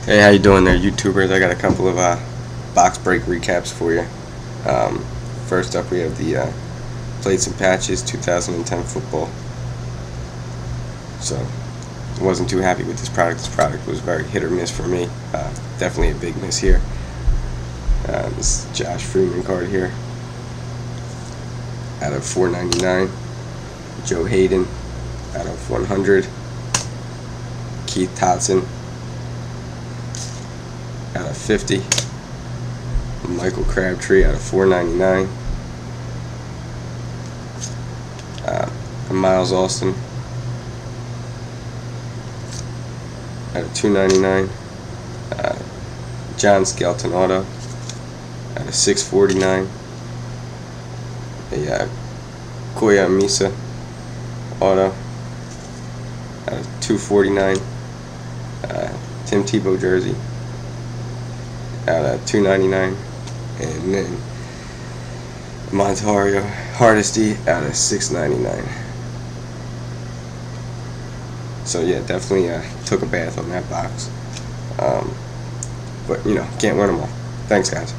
Hey, how you doing there, YouTubers? I got a couple of box break recaps for you. Um, First up, we have the Plates and Patches 2010 football. So, wasn't too happy with this product. This product was very hit or miss for me. Definitely a big miss here. This is Josh Freeman card here out of $4.99. Joe Hayden out of 100. Keith Totson out of 50. Michael Crabtree out of $4.99. Miles Austin out of $2.99. John Skelton auto out of $6.49. A Koya Misa auto out of $2.49. Tim Tebow jersey out of $2.99, and then Montario Hardesty out of $6.99. So yeah, definitely took a bath on that box, but you know, can't win them all. Thanks, guys.